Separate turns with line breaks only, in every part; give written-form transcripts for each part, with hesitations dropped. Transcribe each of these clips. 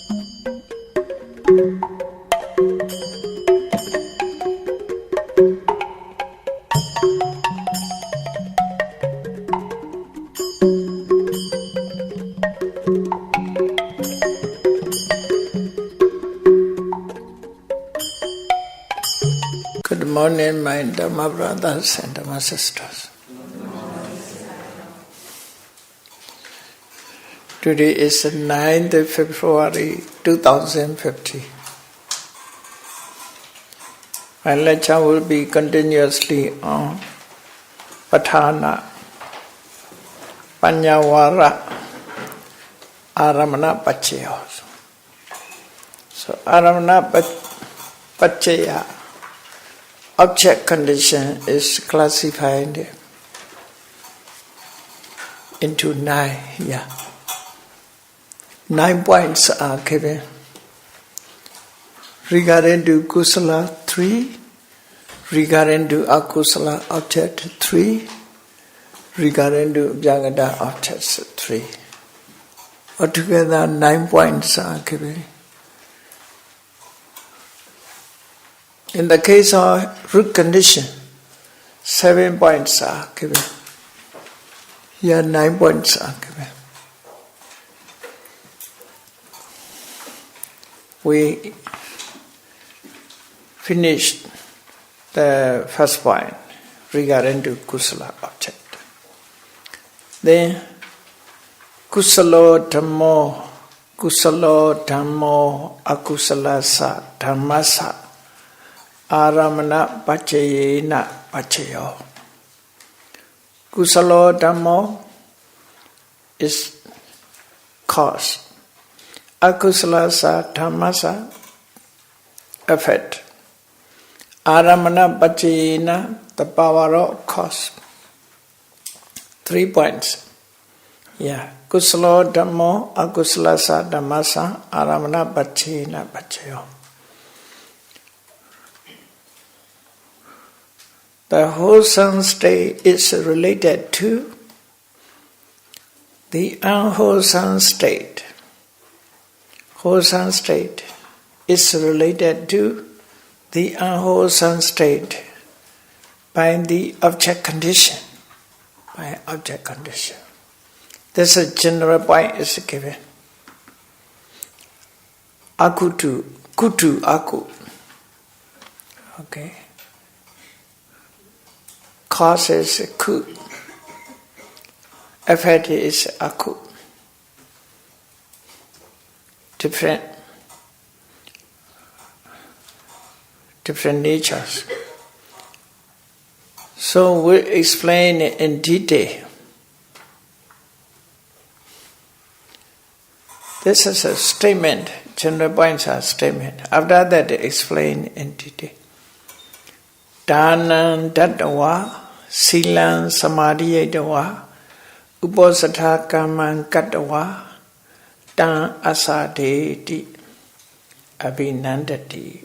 Good morning, my Dhamma brothers and Dhamma sisters. Today is the 9th of February 2050. My lecture will be continuously on Paṭhāna, Pañhāvāra, Āramana Paccaya. So Āramana Paccaya, object condition, is classified into 9. 9 points are given. Regarding to Kusala, 3. Regarding to Akusala object, 3. Regarding to Jagata objects, 3. Altogether 9 points are given. In the case of root condition, 7 points are given. Here 9 points are given. We finished the first point regarding to Kusala object. Then Kusalo Dhammo Akusalasa Dhammasa Āramana Paccayena Paccayo. Kusalo Dhammo is cause. Akusalasa Dhammasa effect. Āramana Paccayena, the power of cause. 3 points. Kusalo Dhammo Akusalasa Dhammasa Āramana Paccayena Paccayo. The wholesome state is related to the unwholesome state. Wholesome state is related to the unwholesome state by the object condition. By object condition. This is a general point is given. Akutu, kutu, aku. Okay. Cause is ku. Effect is aku. Different natures. So we explain in detail. This is a statement. General points are statement. After that, explain in detail. Dānaṁ dattva Silaṁ samadhiyetva Uposatha kammaṁ kattva Taṁ asadeti abhinandati.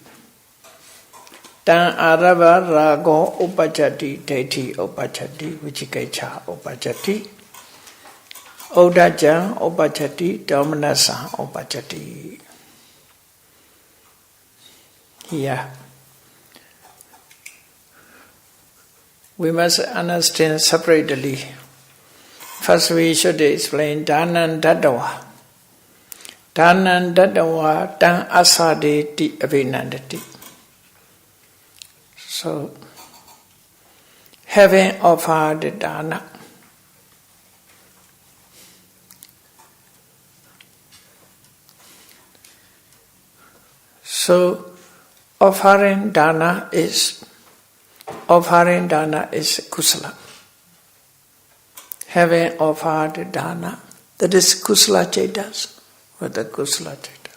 Taṁ arava rago upajati deiti upajati vicikicca upajati Odaja upajati domanassa upajati. Here we must understand separately. First we should explain Dānaṁ dattva. Dānaṁ dattva taṁ asadeti abhinandati. So, having offered dana, so offering dana is kusala. Having offered dana, that is kusala cetas, or the kusala cetas.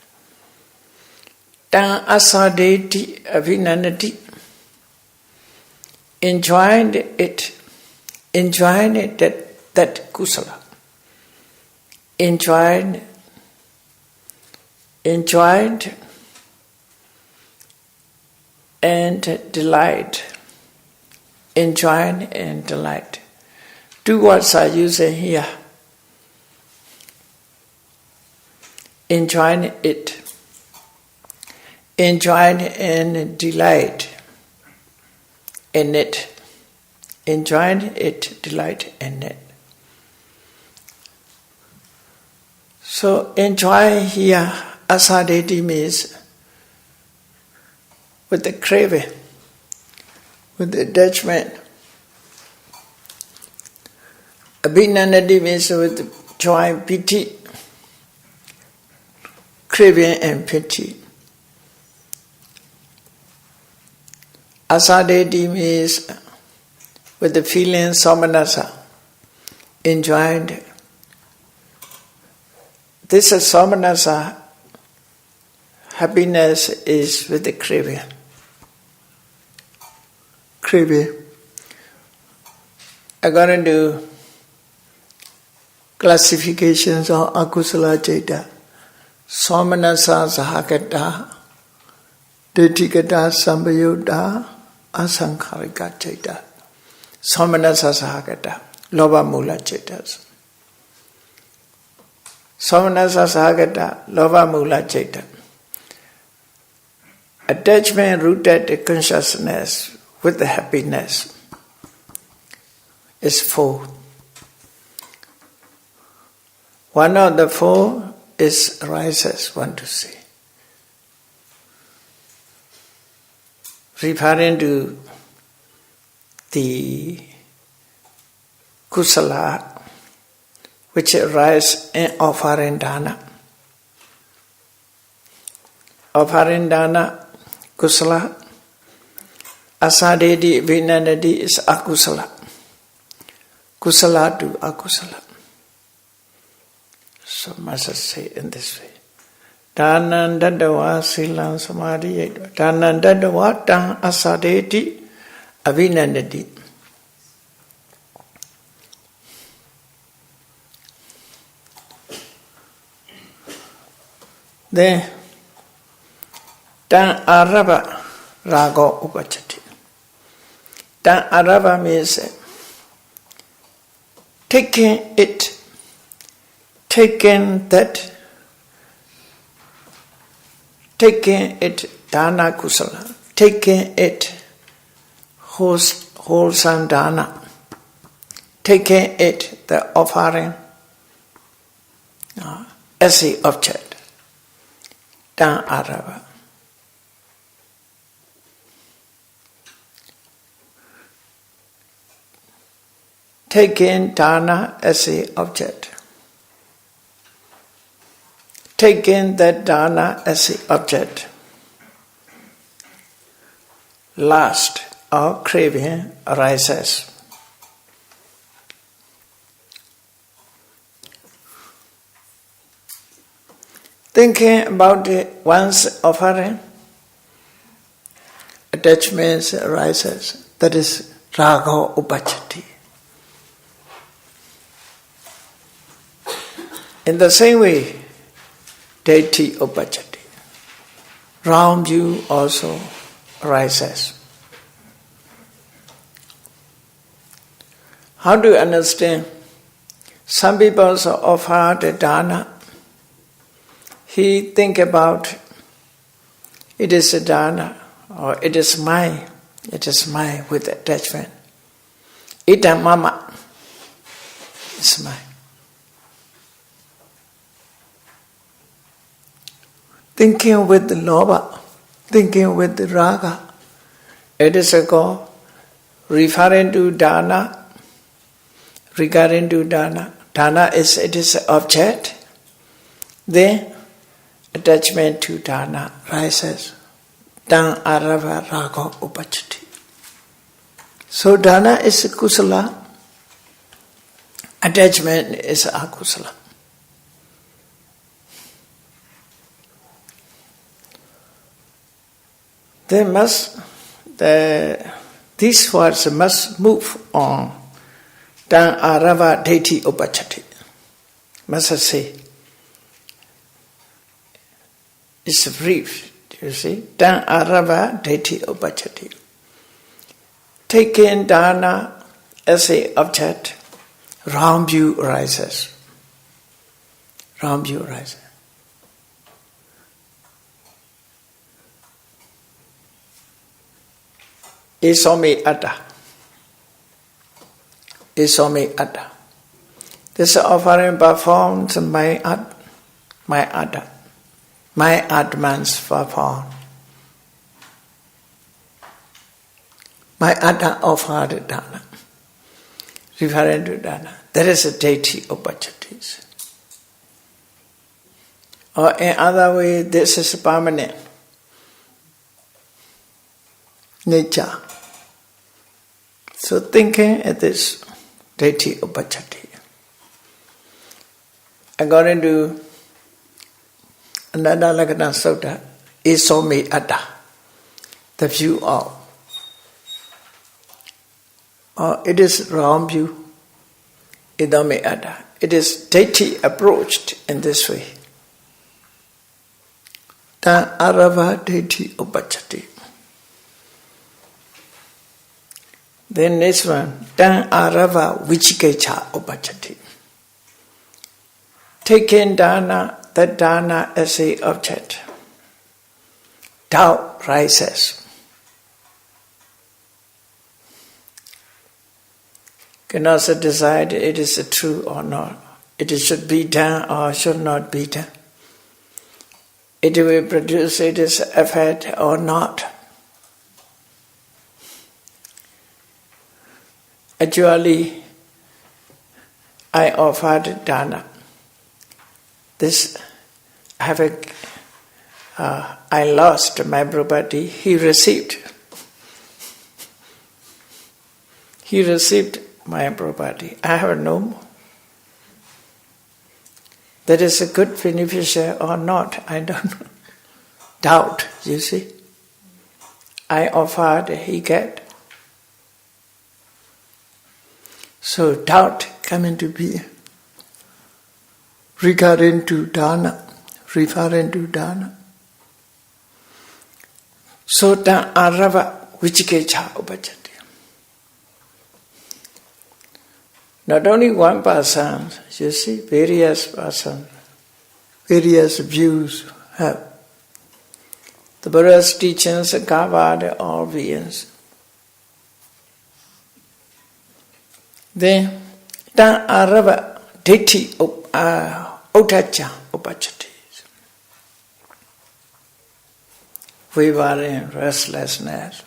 Taṁ asadeti abhinandati. Enjoying it that kusala. Enjoyed and delight. Enjoy and delight. Two words are used here. enjoying it, enjoying and delight in it, enjoying it, delight in it. So enjoy here, asadeti means with the craving, with the attachment. Abhinanati means with the joy, pity, craving and pity. Asadeti means with the feeling somanasa, enjoying. This somanasa, happiness is with the craving. Craving. According to classifications of akusala citta, somanasa sahagata, ditthikata sambayutta, asankharika citta. Somanasa sahagata, loba mula cittas. Somanasa sahagata, loba mula citta. Attachment rooted consciousness with the happiness is 4. One of the 4 is arises, one to see. Referring to the kusala which arises in offering dana. Offering dana, kusala. Asadeti, vinanati is akusala. Kusala to akusala. So must say in this way. Danan dadawa silang samadhi. Danan dadawa tan asadeti avinanati. Then tan araba rago upachati. Tan araba means taking it, taking that, taking it dana kusala, taking it wholesome dana, taking it the offering as the object. Tan araba. Taking dana as the object. Taking that dana as the object. Lust or craving arises. Thinking about one's offering, attachments arises. That is raga upachati. In the same way, deity upachati. Wrong view also arises. How do you understand? Some people also offer the dana. He think about it is a dana or it is mine with attachment. Ita mama, it's mine. Thinking with the loba, thinking with the raga, it is a goal. Referring to dana, regarding to dana, dana is it is an object. Then attachment to dana rises. Dan arava raga upachati. So dana is kusala, attachment is akusala. These words must move on. Dan arava deity upachati. Must say. It's brief, you see. Dan arava deity upachati. Taking dana as a object, wrong view arises. Wrong view arises. Esomi atta. Esomi atta. This offering performs my atta. My atman's perform. My atta offered dana. Referring to dana. There is a deity opportunities. Or in other way, this is permanent nature. So thinking at this deity opportunity. According to Ananda Lagana Sutta, Esomi Atta, the view of. Or it is wrong view, Idame Atta. It is deity approached in this way. Tan Arava deity opachati. Then this one, Tan Arava Vichikecha opachati. Taking dana, that dana as a object. Doubt rises. Can also decide it is true or not. It should be done or should not be done. It will produce its effect or not. Actually, I offered dana. This I lost my property. He received my property. I have no more. That is a good beneficiary or not, I don't know. Doubt, you see. I offered, he get. So doubt come into being. Referring to dana. So tan arava vichikecha upachati. Not only one person, you see, various persons, various views have. The Buddha's teachings covered all beings. Then, tan arava deity utacha upachati. Wavering restlessness.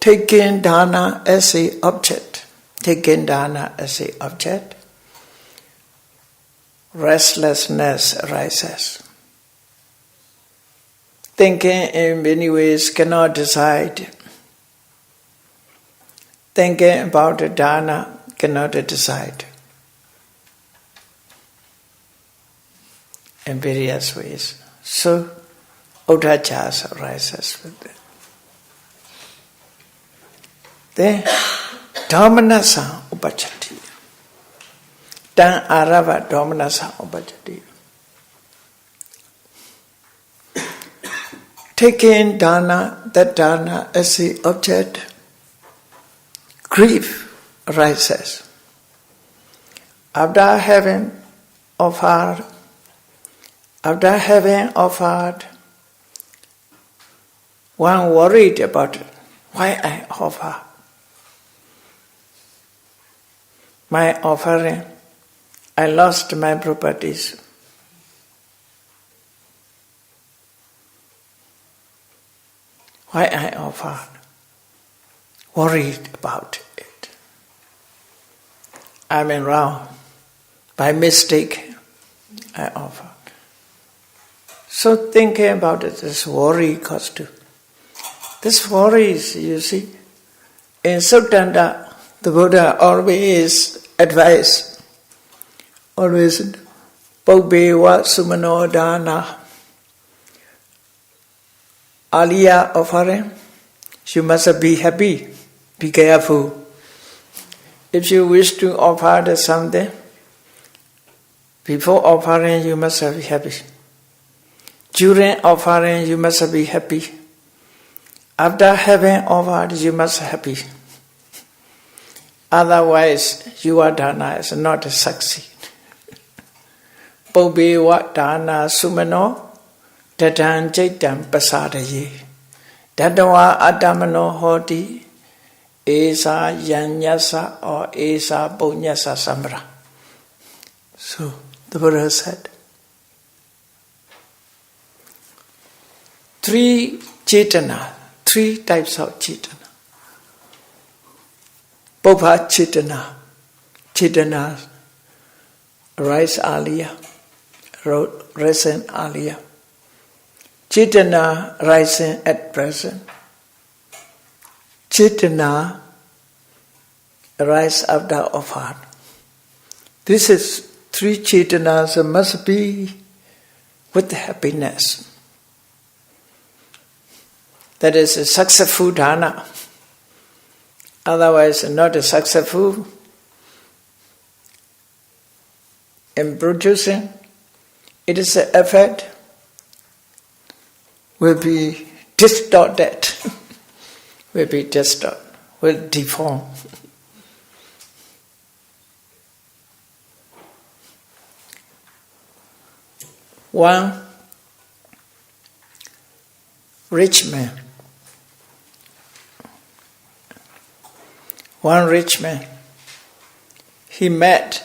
Taking dana as a object. Taking dana as a object, restlessness arises. Thinking in many ways cannot decide. Thinking about the dana cannot decide. In various ways. So, uddhachas arises with it. Then, Domanasa upachati. Tan arava domanasa upachati. Taking dana, that dana as the object, grief arises. After having offered, one worried about why I offer. My offering, I lost my properties. Why I offered? Worried about it. I'm in wrong. By mistake, I offered. So thinking about it, this worry comes to. This worry is, you see, in Suttanta, the Buddha always advised, always, Pañhāvāra sumano dana, Aliyah offering, you must be happy, be careful. If you wish to offer something, before offering you must be happy. During offering you must be happy. After having offered you must be happy. Otherwise, your dana is not succeed. Pañhāvāra dana sumano tatan jaitam pasadaye. Dadawa Adamano Hoti Esa Yanyasa or Esa Punyasa Samra. So the Buddha said, 3 Chetana, 3 types of Chetana. Bhava Chetana, Chetana rise earlier, rising earlier. Chetana rising at present. Chetana rise after offered. This is 3 Chetanas must be with happiness. That is a successful dana. Otherwise, not a successful in producing. It is an effort will be distorted, will deform. One rich man, he met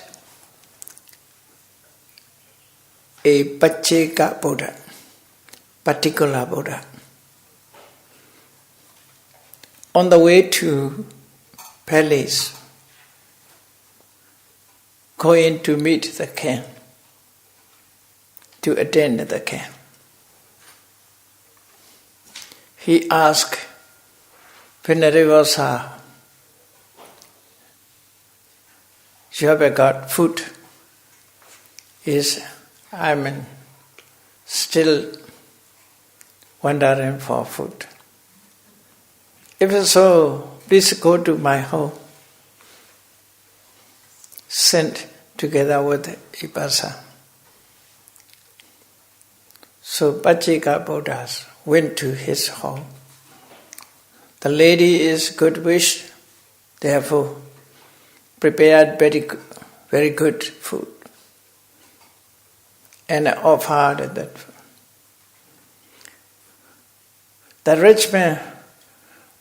a Pacceka Buddha, particular Buddha. On the way to palace, going to meet the king, to attend the king. He asked Venerable Sir, you have got food? I'm still wandering for food. If so, please go to my home. Sent together with Ipasa. So Pacceka Buddha went to his home. The lady is good wish, therefore prepared very good food and offered that food. The rich man,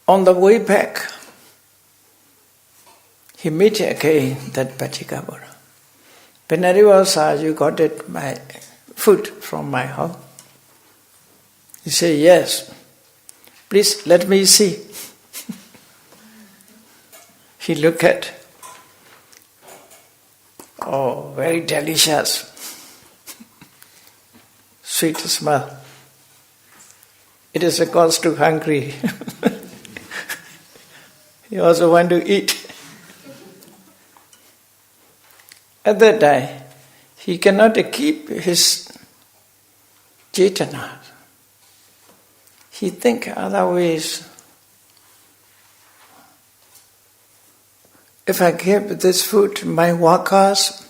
on the way back, he met again that Pacceka Buddha. Venerable Sir, you got my food from my home? He said, yes. Please let me see. He looked at, oh, very delicious, sweet smell. It is a cause to hungry. He also want to eat. At that time, he cannot keep his chetana. He think other ways. If I give this food to my workers,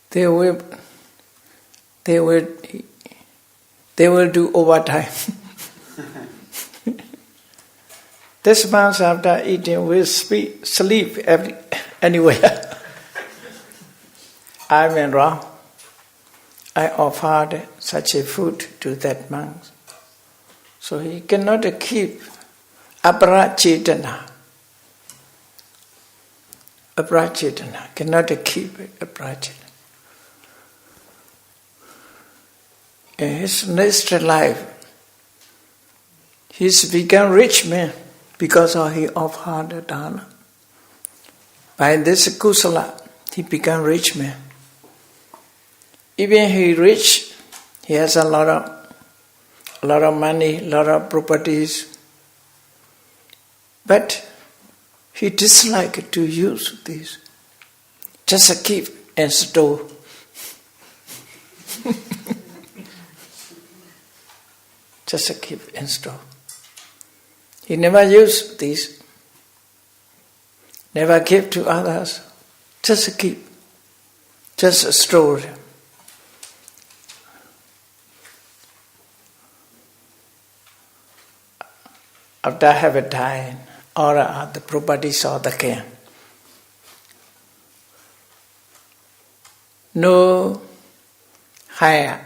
they will do overtime. This month after eating will sleep anywhere. I'm in wrong. I offered such a food to that monk. So he cannot keep aprachetana. Aprachetana, cannot keep aprachetana. In his next life, he's become rich man because he offered dana. By this kusala, he become rich man. Even he rich, he has a lot of money, a lot of properties, but he dislikes to use these. Just keep and store. Just keep and store. He never used these. Never give to others. Just keep. Just store them. After have died, or the properties of the king. higher.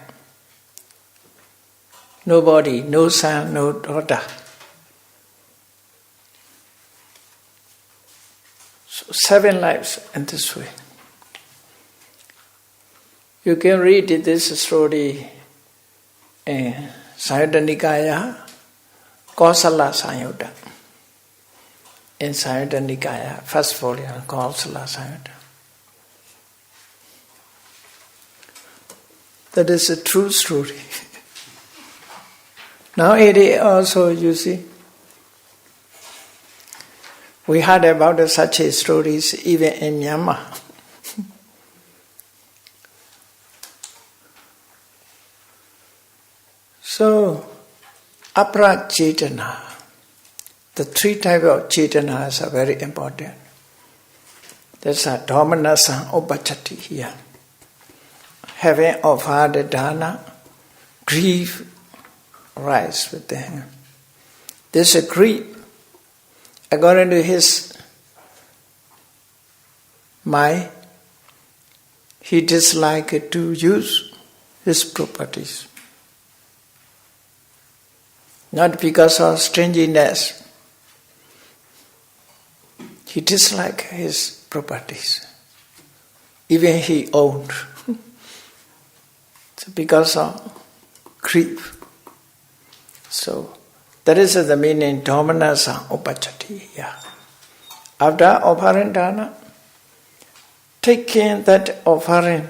No body, no son, no daughter. So 7 lives in this way. You can read this story in Samyutta Nikaya, Kosala Samyutta. In Samyutta Nikaya, first volume, Kosala Samyutta. That is a true story. Nowadays also, you see, we heard about such stories even in Myanmar. So, apara cetana, the 3 types of cetanas are very important. There's a dominasa upachati here. Having offered dana, grief rise within him. This is grief. According to his mind, he disliked to use his properties. Not because of strangeness. He disliked his properties. Even he owned. So because of grief. So that is the meaning dominasa upachati. Yeah. After offering dana, taking that offering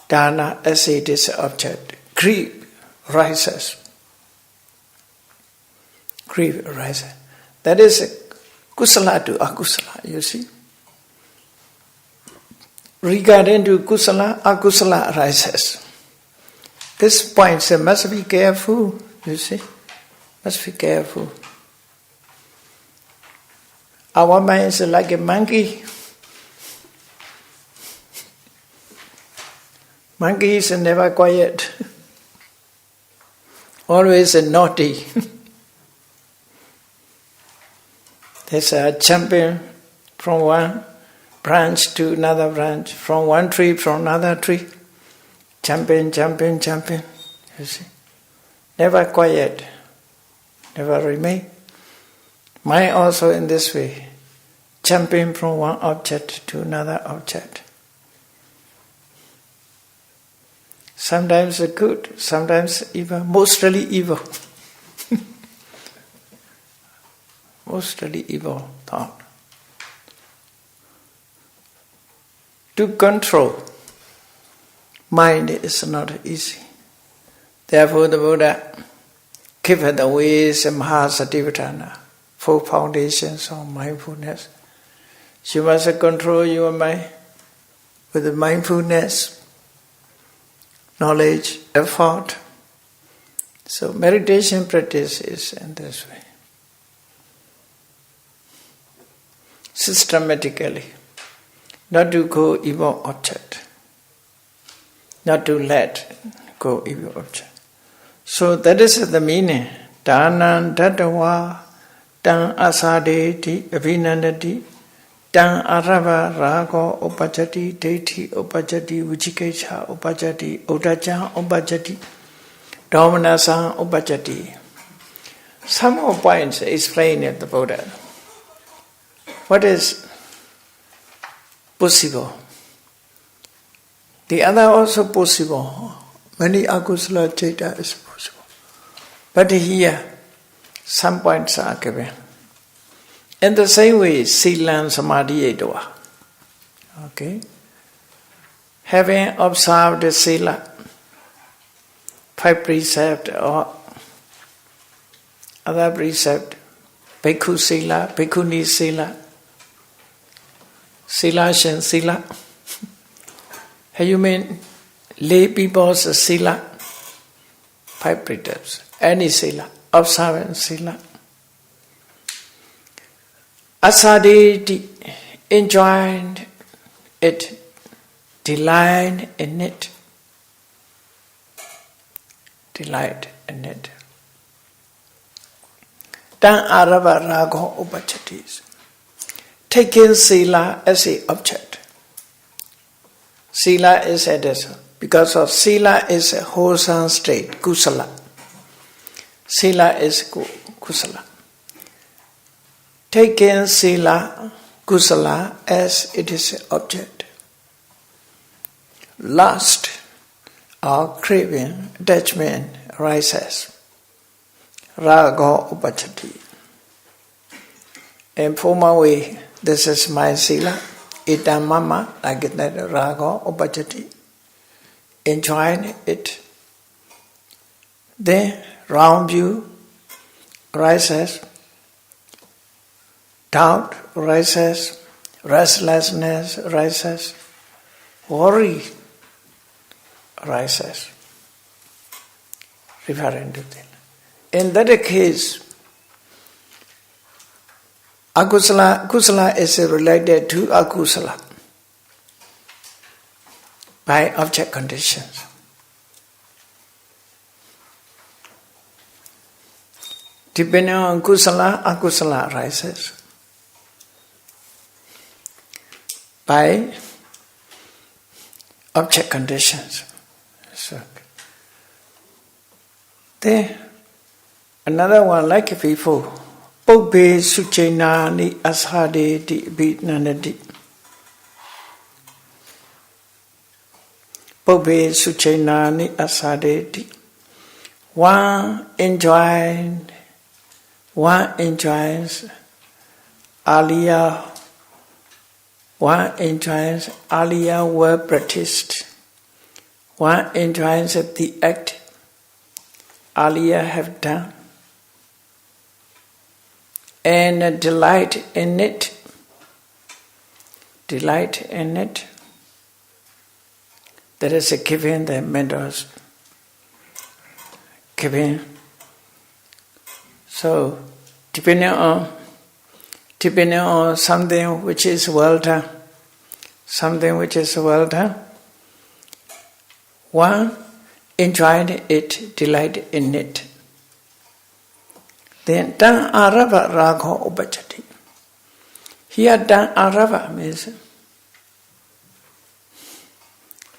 dana as it is object, grief rises. Grief arises. That is kusala to akusala, you see. Regarding to kusala, akusala arises. This point must be careful, you see. Must be careful. Our mind is like a monkey. Monkey is never quiet. Always naughty. There's a jumping from one branch to another branch, from one tree from another tree. Jumping, jumping, jumping. You see? Never quiet. Never remain. Mind also in this way. Jumping from one object to another object. Sometimes good, sometimes evil, mostly evil. Mostly evil thought. To control mind is not easy. Therefore the Buddha gave the ways of Mahasatipatthana, 4 foundations of mindfulness. You must control your mind with mindfulness, knowledge, effort. So meditation practice is in this way. Systematically, not to go evil object, not to let go evil object. So that is the meaning. Dānaṁ dattva taṁ asadeti abhinandati taṁ arava rago upajati deiti upajati vicikiccha upajati uddacca upajati domanassa upajati. Some more points explain in the Buddha. What is possible? The other also possible. Many akusala ceta is possible. But here, some points are given. In the same way, sila samadhi edva. Okay? Having observed the sila, 5 precepts or other precept, bhikkhu sila, bhikkhuni sila, sila shin sila. Have you mean lay people's sila? 5 precepts. Any sila, observant sila. Asadeti, enjoyed it, delight in it. Delight in it. Tan arava rago upachatis. Taking sila as an object. Sila is as because of sila is a wholesome state, kusala. Sila is kusala. Taking sila, kusala, as it is an object. Lust or craving, attachment arises. Raga upachati. In formal way, this is my sila. Itam mama, like that raga upachati. Enjoying it. Then round view arises. Doubt arises. Restlessness arises. Worry arises. Referring to that. In that case, kusala is related to akusala by object conditions. Depending on kusala, akusala arises by object conditions. So, then another one like before, Obbe suchena ni ashade di bidnanadi. Obbe suchena ni ashade di. One enjoys aliyah. One enjoys aliyah well practiced. One enjoys the act aliyah have done. And delight in it. Delight in it. That is giving the mentors. Giving. So, depending on something which is well done, one enjoyed it, delight in it. Then dan arava raga upachati. Here dan arava means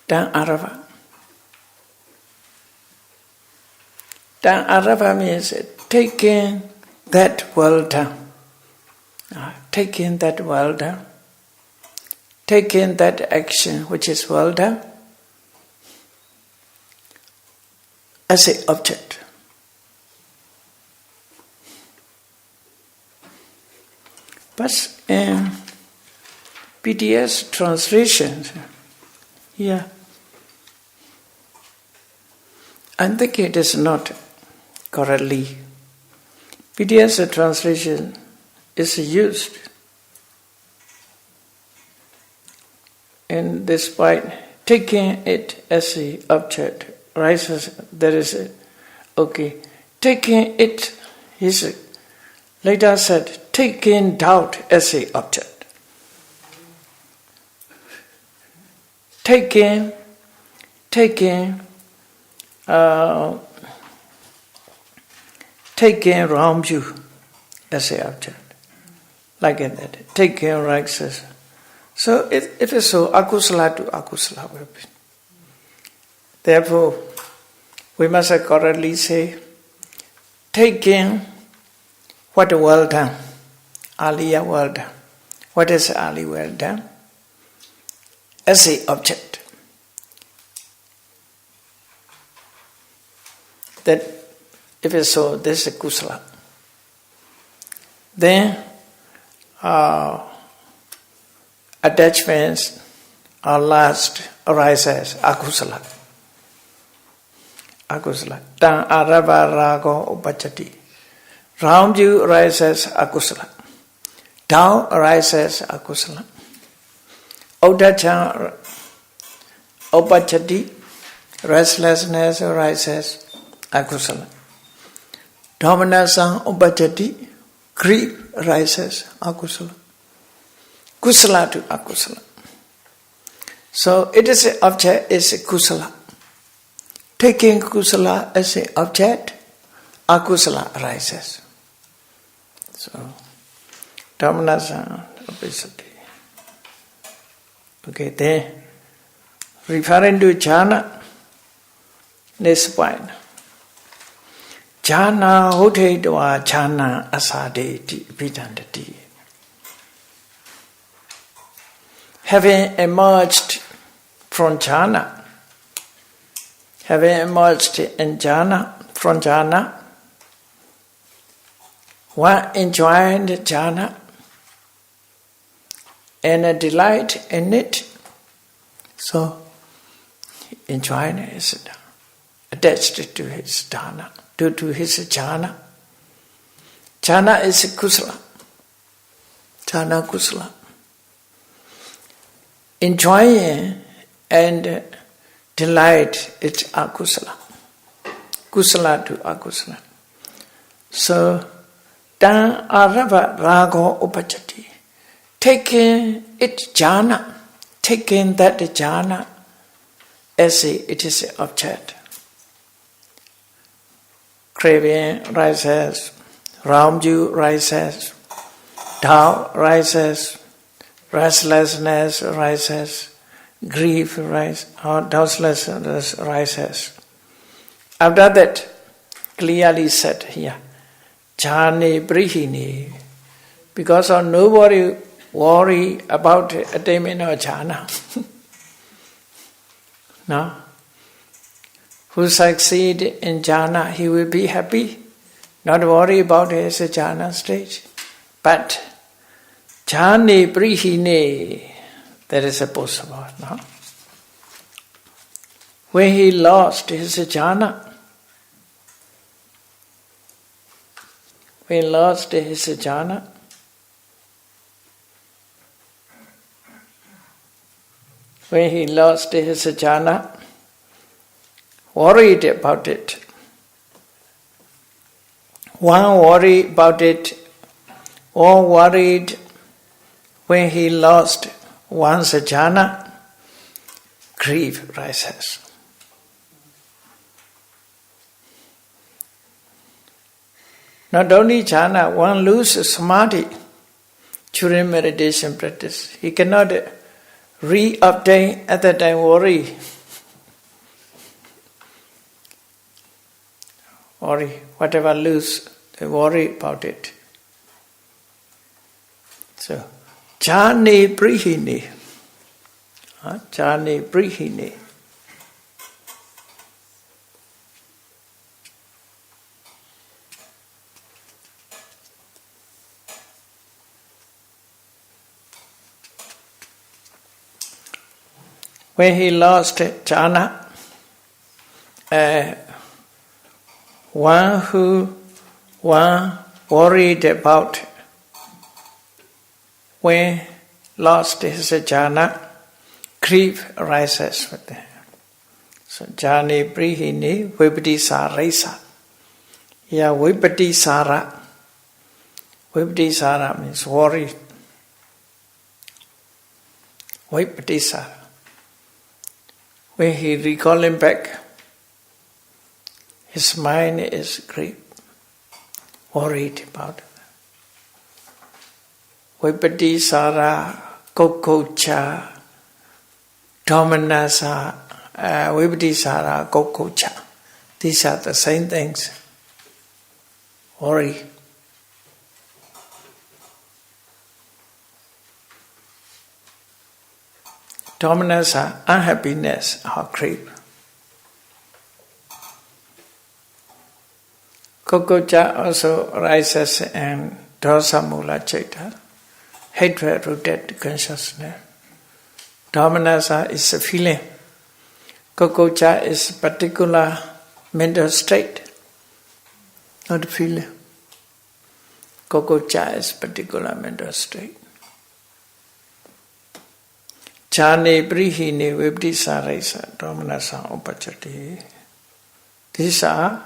dan arava. Dan arava means taking that well done. Taking that well done. Taking that action which is well done as an object. But in PTS translation, here, I think it is not correctly. PTS translation is used in this point, taking it as an object rises. There is a, okay. Taking it, he later said, taking doubt as an object. Taking wrong view as an object. Like that. Taking rises. So it is so, akusala to akusala will be. Therefore, we must correctly say, taking what well done, aliyah well done. What is aliyah well done? As an object. That if it's so, this is kusala. Then attachments or lust arises akusala. Akusala. Dan arava raga upachati. Round view arises akusala. Down arises akusala. Udacha upachati. Restlessness arises akusala. Domination upachati. Grief arises akusala. Kusala to akusala. So it is an object, is a kusala. Taking kusala as an object, akusala arises. So, domination, obesity. Okay, there. referring to jhana, next point. Jhana hotedwa jhana asadeti vidandati. Having emerged from jhana, having emerged in jhana, from jhana, one enjoying the jhana and a delight in it. So, enjoying is attached to his dana, to his jhana. Jhana is kusala. Jhana kusala. Enjoying and delight is akusala. Kusala to akusala. So, dan arava rago upachati. Taking it jhana, taking that jhana as it is an object. Craving rises, Ramju rises, doubt rises, restlessness rises, grief rises, doubtlessness rises. After that, clearly said here, jhane brihini, because of nobody worry about attainment of jhana. No? Who succeed in jhana, he will be happy, not worry about his jhana stage. But jhane brihine, that is possible. No? When he lost his jhana, when he lost his jhana, worried about it. One worried about it, or worried when he lost one's jhana, grief rises. Not only jhana, one loses samadhi during meditation practice. He cannot re-obtain at that time worry. Worry, whatever lose, they worry about it. So, jhane brihini. Jhane brihini. When he lost jhana, one worried about when lost his jhana, grief arises with him. So jhane brihini vipatisaresa. Yeah, vipatisara. Vipatisara means worry. Vipatisara. When he recalling back, his mind is grief, worried about it. Vipatisara, kokocha, dominasa, vipatisara, kokocha. These are the same things. Worry. Dominasa, unhappiness or grief. Kokocha also rises in dosa mula citta, hatred rooted consciousness. Dominasa is a feeling. Kokocha is particular mental state, not a feeling. Kokocha is particular mental state. Jhane brihini vipatisaresa dominasa upachati. These are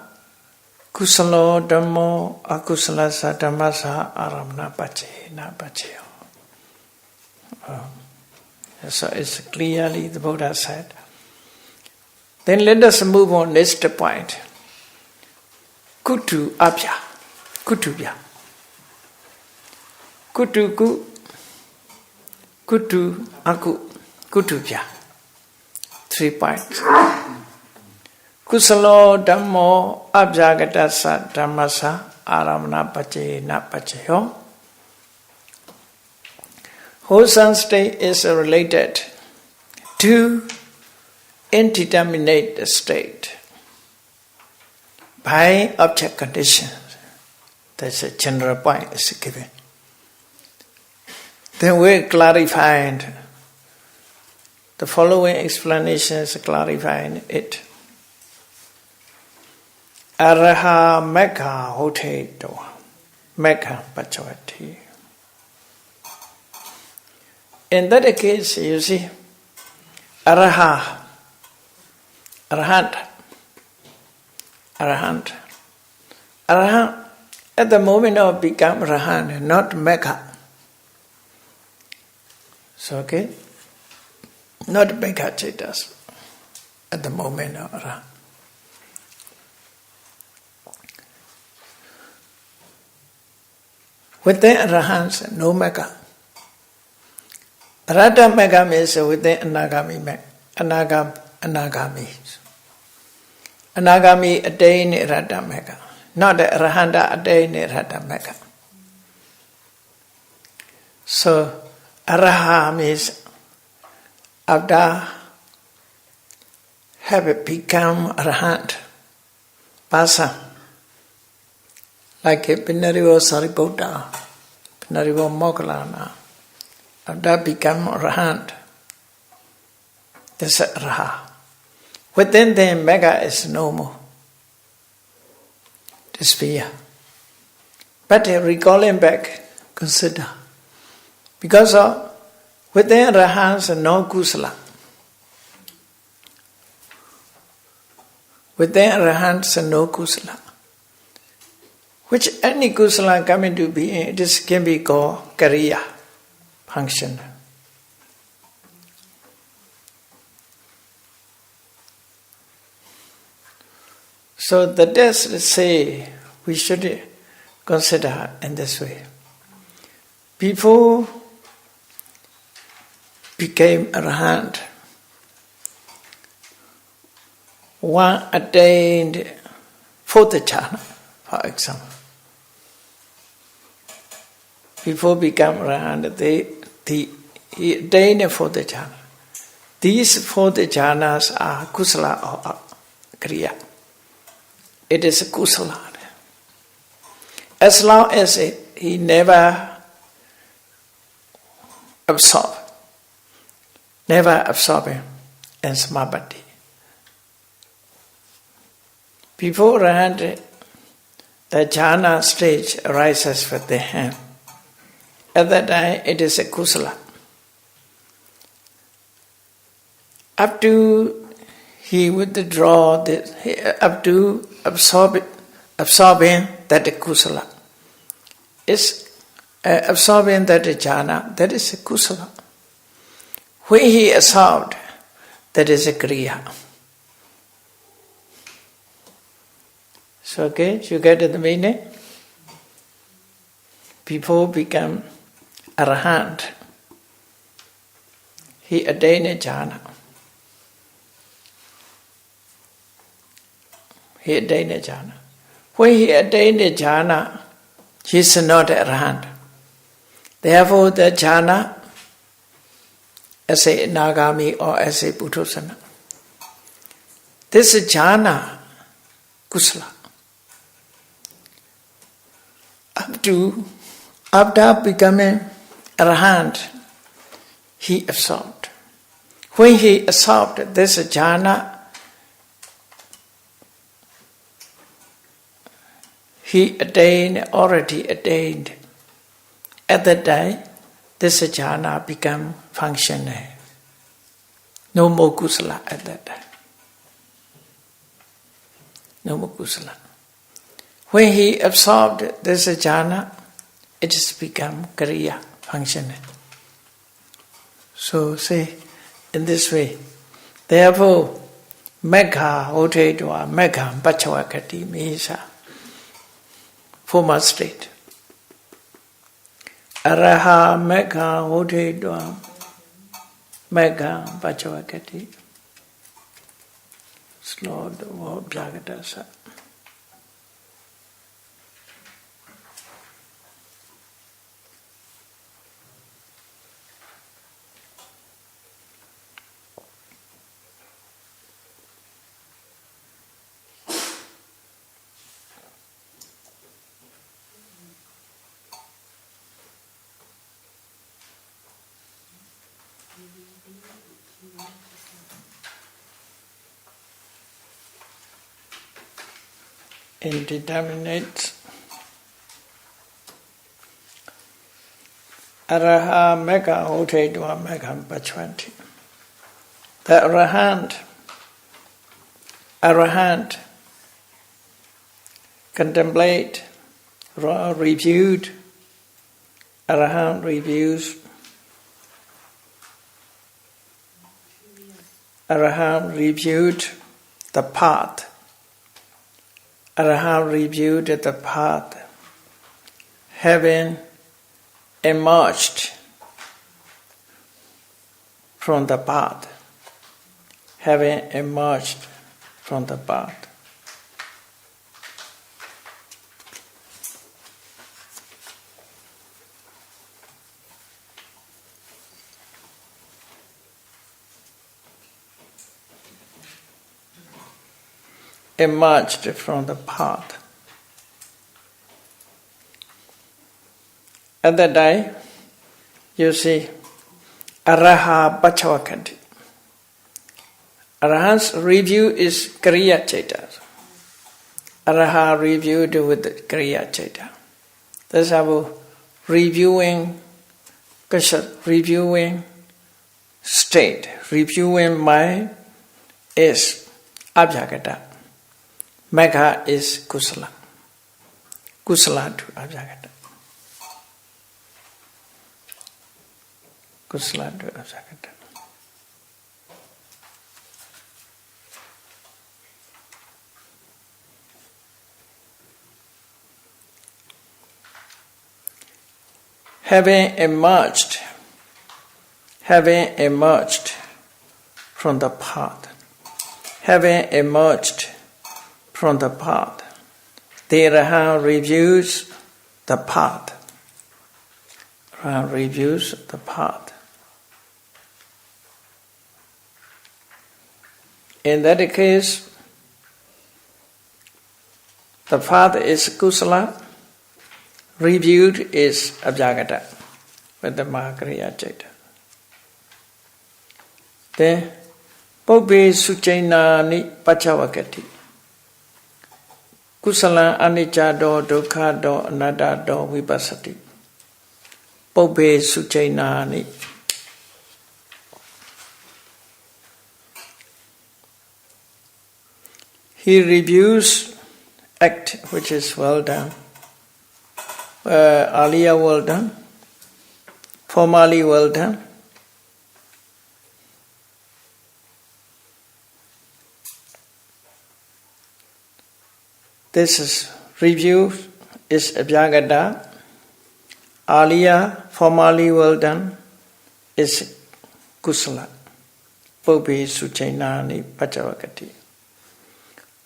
kusalo dhammo akusalasa dhammasa aramna pache na pacheyo. So it's clearly the Buddha said. Then let us move on next point. Kutu abhya. Kutubhya. Kutu ku. Kutu aku. Kutubhya. 3 points. Kusalo Dhammo Abjagatasa Dhammasa Aramana Pachena Pachayo. Wholesome state is related to indeterminate state by object conditions. That's a general point is given. Then we clarified the following explanations clarifying it. Araha Mekha Hote Doha Mekha Pachavati. In that case, you see, Arahant, at the moment of become Arahant, not Mekha. So, okay, not Mekha Chetas at the moment of Arahant. Within Arahants, no Mekha. Rata Mekha means within Anagami Mekha. Anagami. Anagami attain Rata Mekha. Not the Arahanta attain Rata Mekha. So, Araha means after have become Arahant, person, like a Pinarivo Sariputta, Pinarivo Moggallana. After become Arahant, that's Raha. Within the Mekha is no more. The sphere. But recalling back, consider. Because of within Arahants no kusala. Within Arahants no kusala. Which any kusala coming to be, this can be called kariya. Function. So the text say we should consider in this way. Before became Arahant, one attained fourth jhana, for example. Before become Arahant, he attained a fourth jhana. These fourth jhanas are kusala or kriya. It is a kusala. As long as he never absorbing in samapatti. Before Arahant, the jhana stage arises with the hand. At that time, it is a kusala. Up to he withdraw up to absorbing that kusala. Is absorbing that jhana, that is a kusala. When he absorbed, that is a kriya. So, okay, you get the meaning? Before become Arahant, he attained a jhana. He attained a jhana. When he attained a jhana, he is not Arahant. Therefore, the jhana, as a Nagami or as a Buddhasana, this jhana, kusala, after becoming Arahant, he absorbed. When he absorbed this jhana, he already attained. At that time, this jhana become functional. No more kusala at that time. No more kusala. When he absorbed this jhana, it has become kriya, functional. So say in this way. Therefore, Mekha Hote Dwa Mekha Pachavakati means former state. Araha Mekha Hote Dwa Mekha Pachavakati. slow the word Bhyagadasa. Indeterminate. Araha Mega Ote Dwa Megam Bachwanti. The Arahant, contemplate, reviewed, Arahant reviews, Arahant reviewed the path. Arahant reviewed the path, having emerged from the path, having emerged from the path. Emerged from the path. At that time, you see, Araha Bachavakanti. Arahant's review is Kriya Chaita. Araha reviewed with Kriya Chaita. That's how reviewing state, reviewing mind is Abhyagata. Megha is Kusala. Kusala to Abhyagata. Kusala to Abhyagata. Having emerged from the path, the Arahant reviews the path. In that case, the path is Kusala, reviewed is Abhyagata with the Mahakriya Chaita. Then, Pobbe Suchaina Ni Pacchavakati. Kusala Anicca Do Dukkha Do Anatta Do Vipassati. Pobbe Suchaina Ni. He reviews act which is well done, earlier well done, formally well done. This is review is Abhyagata. Earlier, formally well done is Kusala. Pobbe Suchainani Pacchavakati.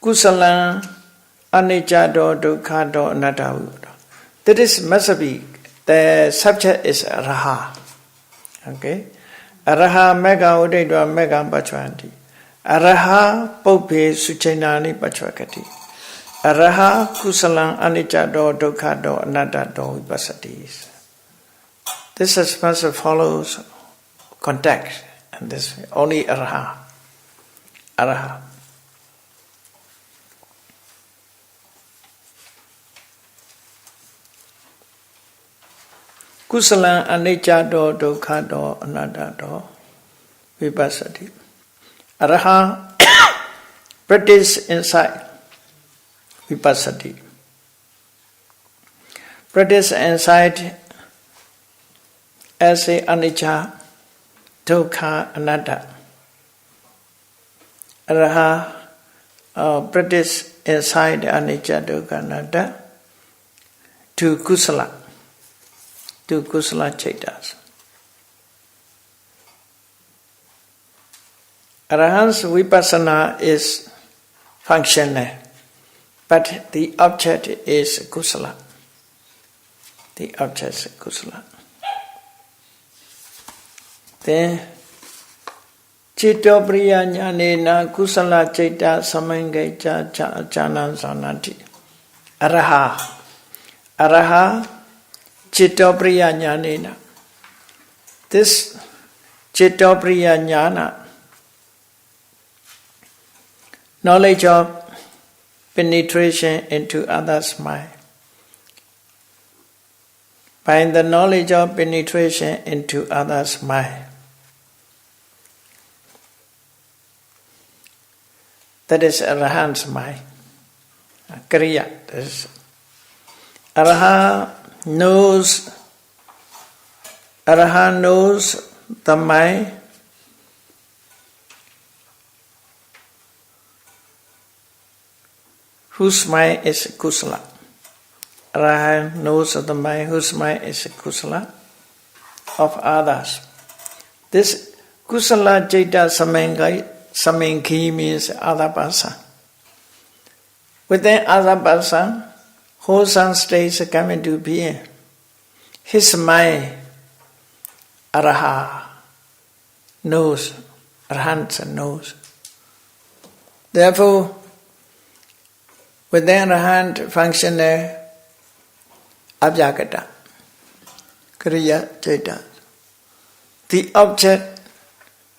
Kusala Anicca Do Dukkha Do Anatta. That is must be the subject is Araha. Okay? Araha Mega Udedwa Mega Bachwanti. Araha Pobbe Suchainani Pacchavakati. Araha Kusalang Anicca Do Dukkha Do Anatta Do Vipassati. This is must follows context, and this only Araha. Kusalang Anicca Do Dukkha Do Anatta Do Vipassati. Araha practice insight. Vipassati. Practice insight as a anicca, dukkha, anatta. Araha practice insight anicca, dukkha, anatta to kusala chaitas. Arahant's vipassana is functional, but the object is kusala. The object is kusala. Then Chittopriya Jnanena Kusala Chaita Samangaita Jana Sanati Araha Araha Chittopriya Jnanena. This Chittopriya Jnana, knowledge of penetration into others' mind. By the knowledge of penetration into others' mind. That is Arahant's mind. Kriya. Arahant knows the mind whose mind is kusala. Arahant knows the mind whose mind is kusala of others. This kusala citta samenghi means other person. Within other person, wholesome states come into being. His mind, Araha, knows, Arahant knows. Therefore, within Arahant functional Abhyagata, Kriya Chaita. The object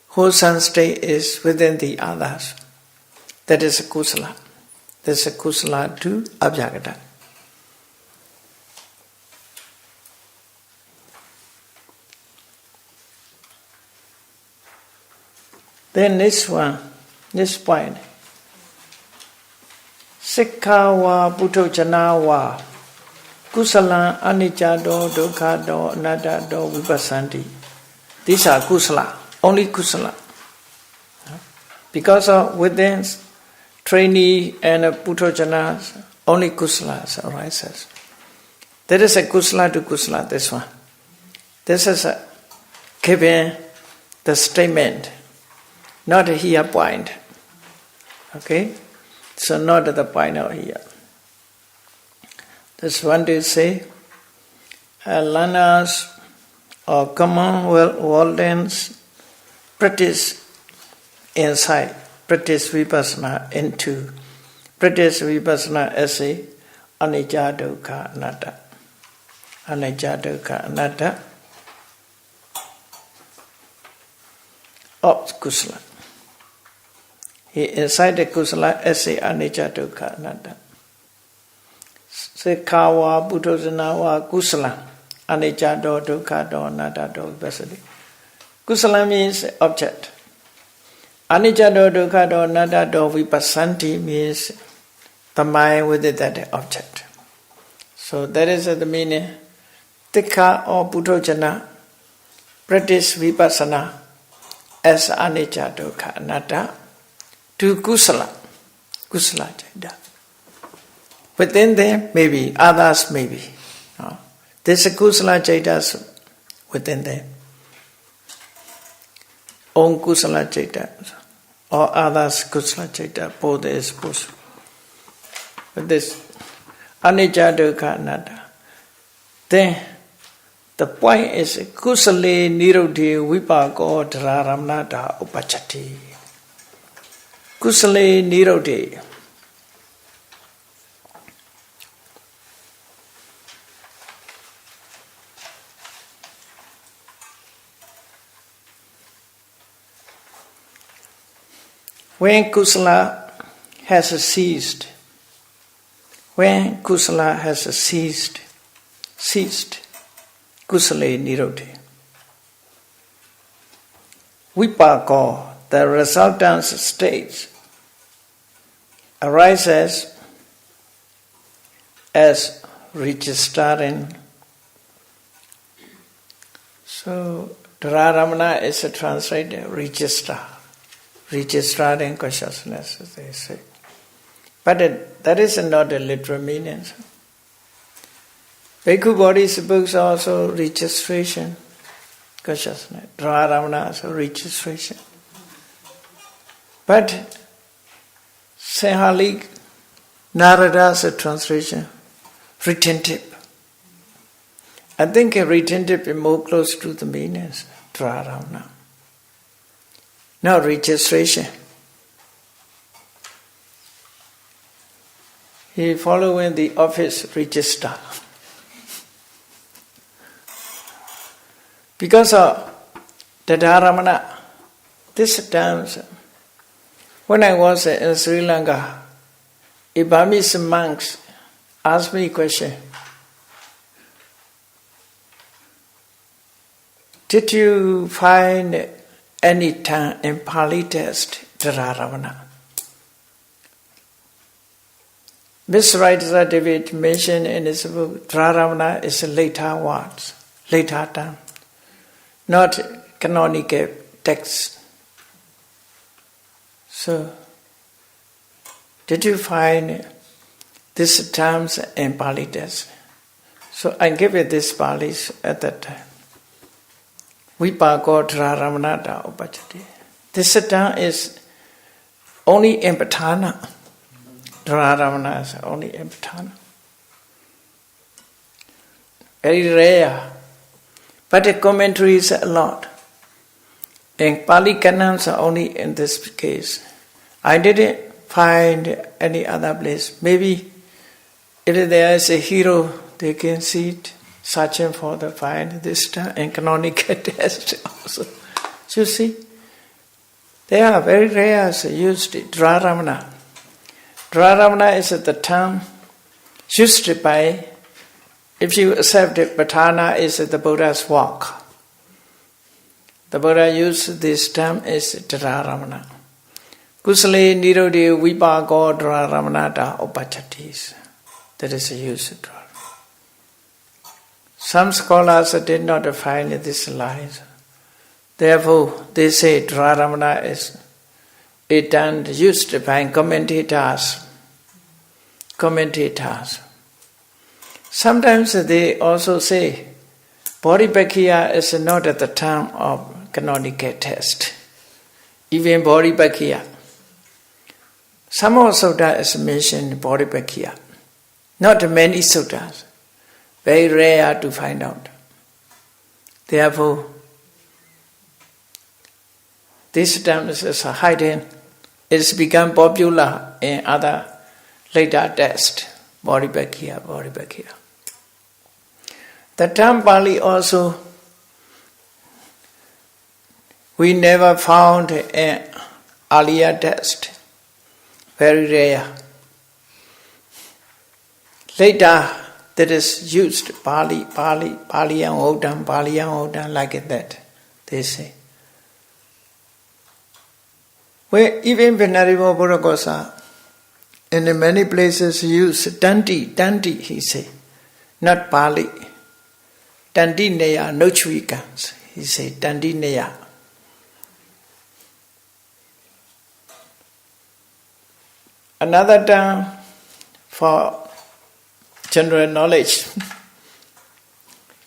wholesome state is within the others. That is a kusala. That is a kusala to Abhyagata. Then this point. Sikhawa Puthojanawa Kusala Anicca-do, Dukkha-do, Anatta-do, Vipassanti. These are kusala, only kusala. Because of within trainee and Puthojana, only kusalas arises. There is a kusala to kusala, this one. This is given the statement, not a here point. Okay? So not the point out here. This one to say, learners or Commonwealthans practice insight, practice vipassana into, practice vipassana as a anicca dukkha anatta. Anicca dukkha anatta of kusala. He incited kusala as a anicca dukkha anatta. Sikhawa Puthojanawa kusala Anicca-do, Dukkha-do, Anatta-do, Vipassanti. Kusala means object. Anicca-do, Dukkha-do, Anatta-do, Vipassanti means the mind within that object. So that is the meaning. Tikha or Puthojana practice vipassana as Anicca, Dukkha, Anatta to kusala. Kusala Chaita. Within them, maybe, others maybe. There's a kusala Chaitas within them. Own kusala Chaita or others kusala Chaita, both is possible. But this Anicca Dukkha Anatta. Then the point is kusale nirodhe vipako dhararamnata upachati. Kusale nirodhe. When kusala has ceased, kusale nirodhe. Vipako, the resultant state, arises as registering. So, Dhararamana is a translated register. Registering consciousness, as they say. But that is not the literal meaning. Bhikkhu Bodhi's books are also registration, consciousness. Dhararamana also registration. But Sahalik Narada's translation, retentive. I think a retentive is more close to the meaning, Dharamana. Now registration. He following the office register. Because of the Dharamana, this times, when I was in Sri Lanka, a Burmese monk asked me a question. Did you find any time in Pali text Dharamana? Miss Writer David mentioned in his book, Dharamana is later words, later time, not canonical text. So, did you find these terms in Pali text? So I give you this Pali at that time. Vipako Dharamanata Upachati. This term is only in Patana. Dharamana is only in Patana. Very rare. But the commentaries a lot. And Pali canons are only in this case. I didn't find any other place. Maybe if there is a hero, they can see it, searching for the find this time and canonical text also. So you see, they are very rare used. Dharamana. Dharamana is the term used by, if you accept it, Patana is the Buddha's walk. The Buddha used this term as Dharamana. Kusale nirode vipako Dharamanata upachatis. That is the use of Dharamana. Some scholars did not find this line. Therefore, they say Dharamana is a term used by commentators. Sometimes they also say Bodhipakkhya is not at the term of canonical text. Even Bodhipakkhya. Some of sutta is mentioned Bodhipakkhya. Not many suttas. Very rare to find out. Therefore, this term is hidden. It's become popular in other later texts. Bodhipakkhya. The term Pali also, we never found an earlier text. Very rare. Later, that is used, Pali and Odam, like that, they say. Where even Venerable Buddha in many places use Danti, he say, not Pali. Danti Neya, no Chvikans, he say, Danti Neya. Another term for general knowledge,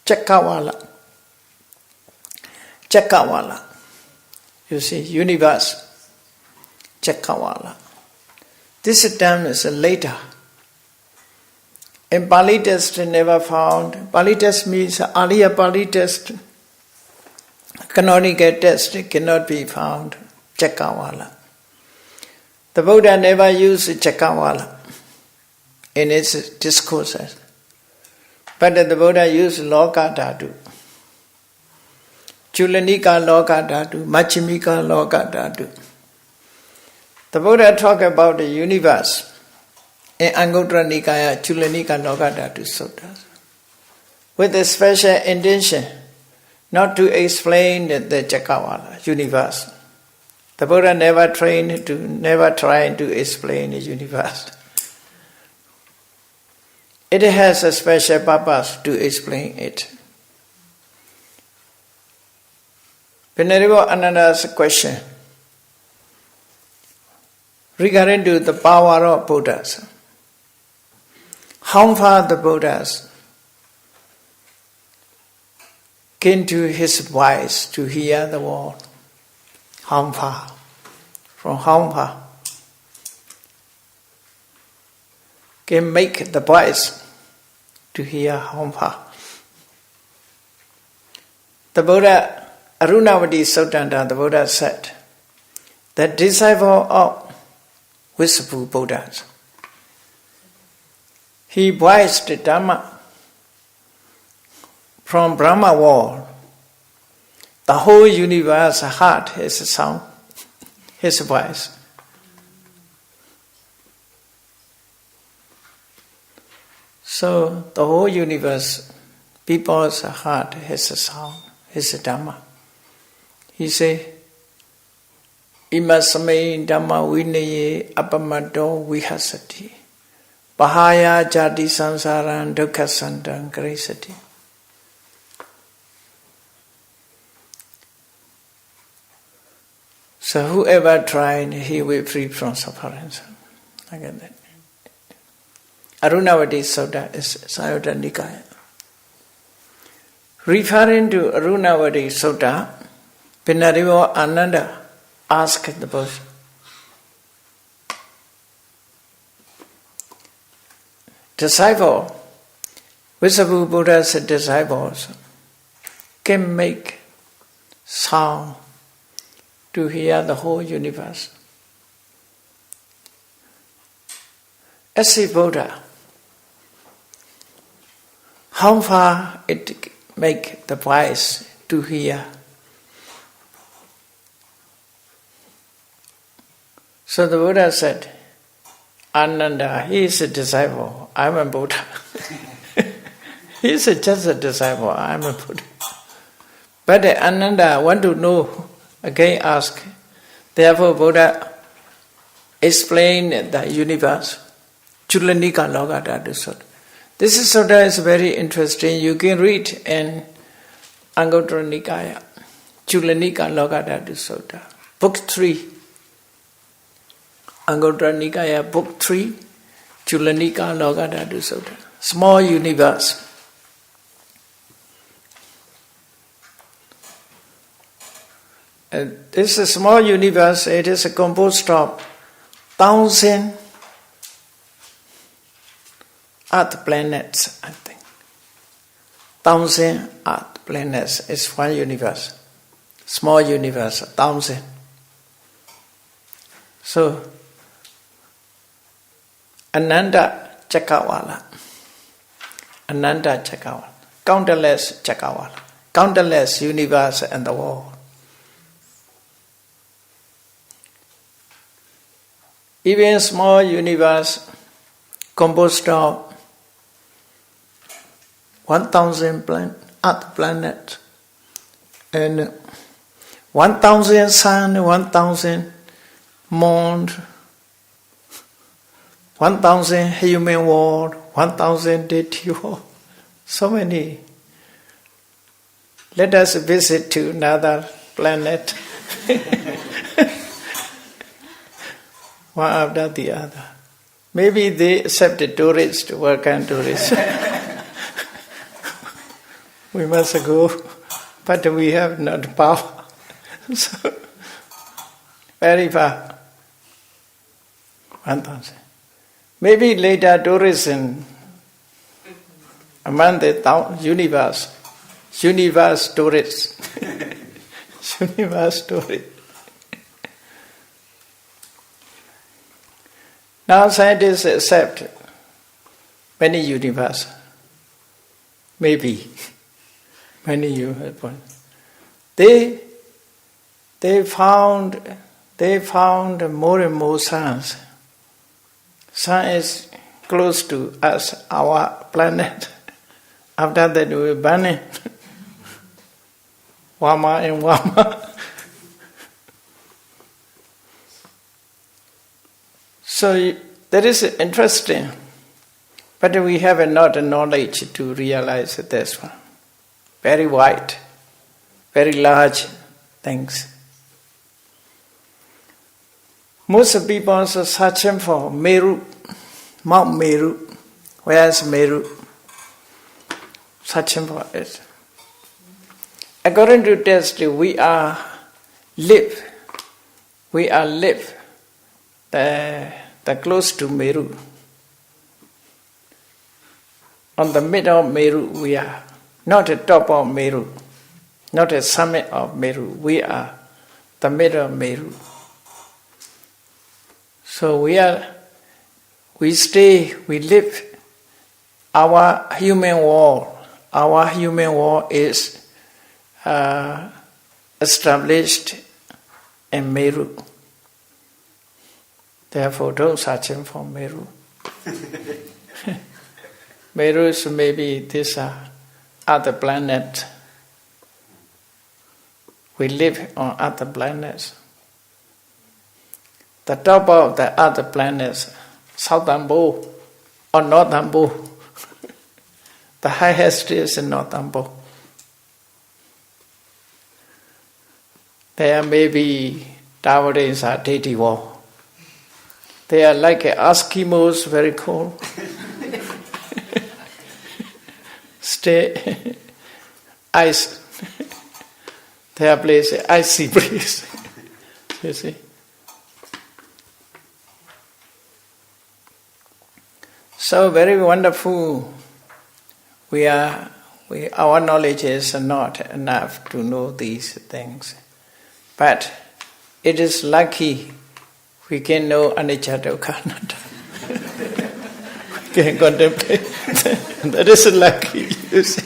Chakawala. You see, universe. Chakawala. This term is later. In Pali text never found. Pali text means earlier Pali text. Canonical text cannot be found. Chakawala. The Buddha never used Chakawala in its discourses. But the Buddha used Loka Dhatu. Chulanika Loka Dhatu, Machimika Loka Dhatu. The Buddha talked about the universe in Anguttara Nikaya, Chulanika Loka Dhatu Suttas, with a special intention not to explain the Chakawala, universe. The Buddha never tried to explain the universe. It has a special purpose to explain it. Venerable Ananda's question regarding to the power of Buddhas. How far the Buddhas came to his voice to hear the word. How far? From how far? can make the boys to hear Hompa. The Buddha, Arunavati Sutta, the Buddha said, the disciple of Visible Buddhas, he voiced the Dhamma from Brahma world. The whole universe heard his sound, his voice. So the whole universe, people's heart, his sound, his Dhamma. He say, Imasame Dhamma Vinaya Apamato Vihasati Bahaya Jati Samsaran Dukkha Sandang Gresati. So whoever tried, he will free from suffering. I get that. Arunavati Sutta is Sayutta Nikaya. Referring to Arunavati Sutta, Pinarivo Ananda asked the person, disciple, Visible Buddha's disciples can make sound to hear the whole universe. As a Buddha, how far it make the voice to hear? So the Buddha said, Ananda, he is a disciple, I am a Buddha. He is just a disciple, I am a Buddha. But Ananda want to know, again ask. Therefore Buddha explained the universe. Chulanika Logadadu Sutta. This sutta is very interesting. You can read in Anguttara Nikaya. Chulanika Logadadu Sutta. Book 3. Anguttara Nikaya, Book 3. Chulanika Logadadu Sutta. Small universe. This is a small universe. It is composed of 1,000 Earth planets, I think. 1,000 Earth planets is one universe. Small universe, 1,000. So, Ananda Chakrawala. Ananda Chakrawala. Countless Chakrawala. Countless universe and the world. Even small universe composed of 1,000 Earth planets and 1,000 sun, 1,000 moon, 1,000 human world, 1,000 deity world. So many. Let us visit to another planet. One after the other. Maybe they accepted tourists, work-and tourists. We must go, but we have not power. So, very far. 1,000. Maybe later tourism among the universe tourists. Universe tourists. Now scientists accept many universes. Maybe. Many universes. They found more and more suns. Sun is close to us, our planet. After that we will burn it. Warmer and warmer. So that is interesting. But we have not the knowledge to realize this one. Very wide, very large things. Most people are searching for Meru, Mount Meru. Where is Meru? Searching for it. According to test, we are live the close to Meru. On the middle of Meru we are. Not the top of Meru. Not the summit of Meru. We are the middle of Meru. So we stay, we live. Our human wall is established in Meru. Therefore, don't search for Meru. Meru is maybe this other planet. We live on other planets. The top of the other planets, Southern Pole or Northern Pole. The highest is in Northern Pole. There may be towers are deity wall. They are like Eskimos, very cold. Stay ice. Their place is icy place. You see. So very wonderful. Our knowledge is not enough to know these things. But it is lucky we can know anicca dukkha anatta. We can contemplate. That is lucky, you see.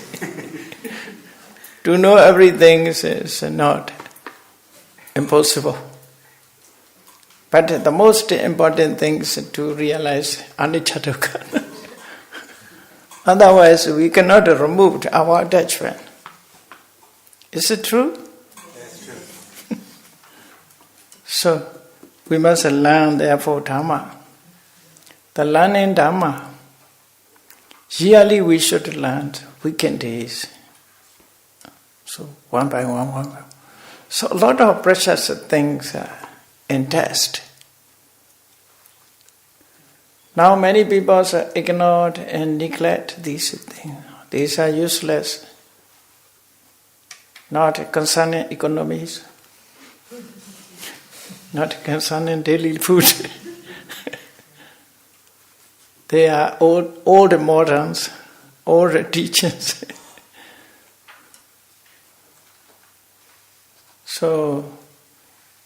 To know everything is not impossible. But the most important thing is to realize anicca dukkha. Otherwise, we cannot remove our attachment. Is it true?
That's true.
So, we must learn, therefore, Dhamma. The learning Dhamma, yearly we should learn weekend days. So, one by one. So, a lot of precious things are in test. Now many people ignore and neglect these things. These are useless, not concerning economies, not concerning daily food. They are old moderns, old teachings. So,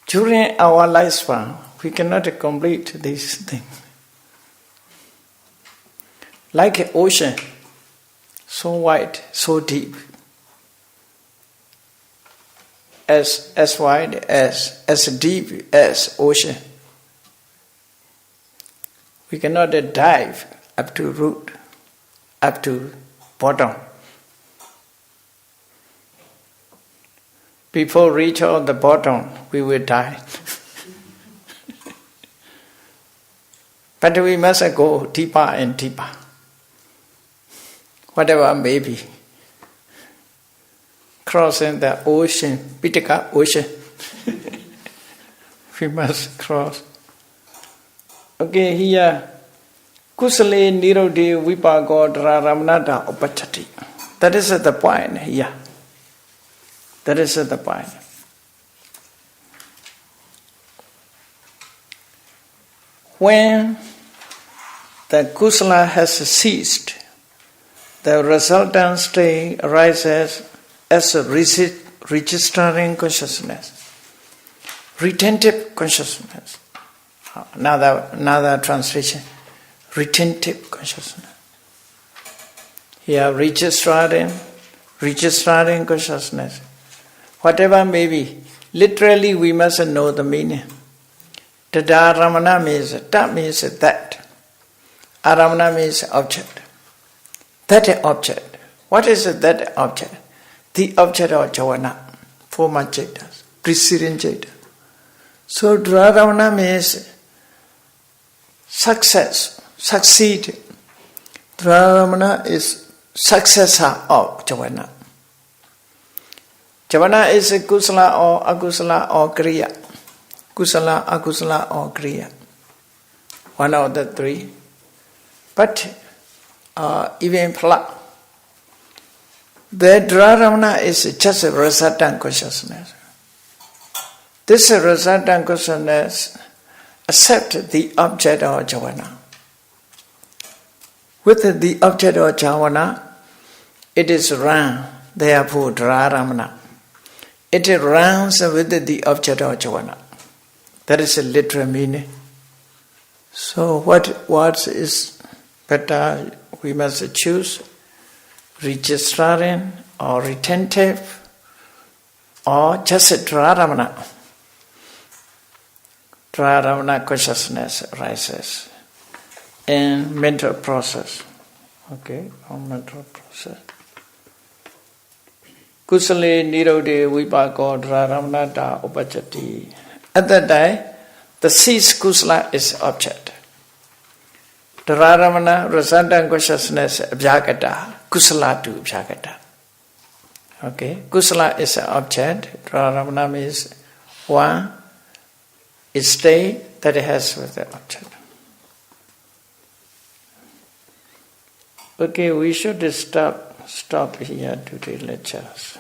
during our lifespan, we cannot complete these things. Like an ocean, so wide, so deep, as wide as deep as ocean. We cannot dive up to root, up to bottom. Before reach on the bottom, we will die. But we must go deeper and deeper. Whatever may be. Crossing the ocean, Pitaka ocean. We must cross. Okay, here, Kusale Nirode Vipago Raramnata Opachati. That is the point here. That is the point. When the kusala has ceased, the resultant state arises as a registering consciousness, retentive consciousness. Another translation, retentive consciousness. Here, registering consciousness. Whatever may be, literally we must know the meaning. Tadaramana means, that means that. Aramana means object. That object. What is that object? The object of jhana, former jhanas, preceding jhana. So Dharamana means success, succeed. Dharamana is successor of jhana. Jhana is a kusala or akusala or kriya. Kusala, akusala or kriya. One of the three. But even phala. The Dharamana is just a resultant consciousness. This resultant consciousness accepts the object of jhana. With the object of jhāvana, it is run, therefore dhāramana. It runs with the object of jhāvana. That is a literal meaning. So what is better? We must choose registering or retentive or just a dhāramana. Dhāramana consciousness arises in mental process. Okay, on mental process. Kusale nirode vipako dhāramanata upajati. At that time, the ceased kusala is object. Dhāramana, resultant consciousness, abhyagata, kusala to abhyagata. Okay, kusala is an object. Dhāramana means one state that it has with the object. Okay, we should stop here to the lectures.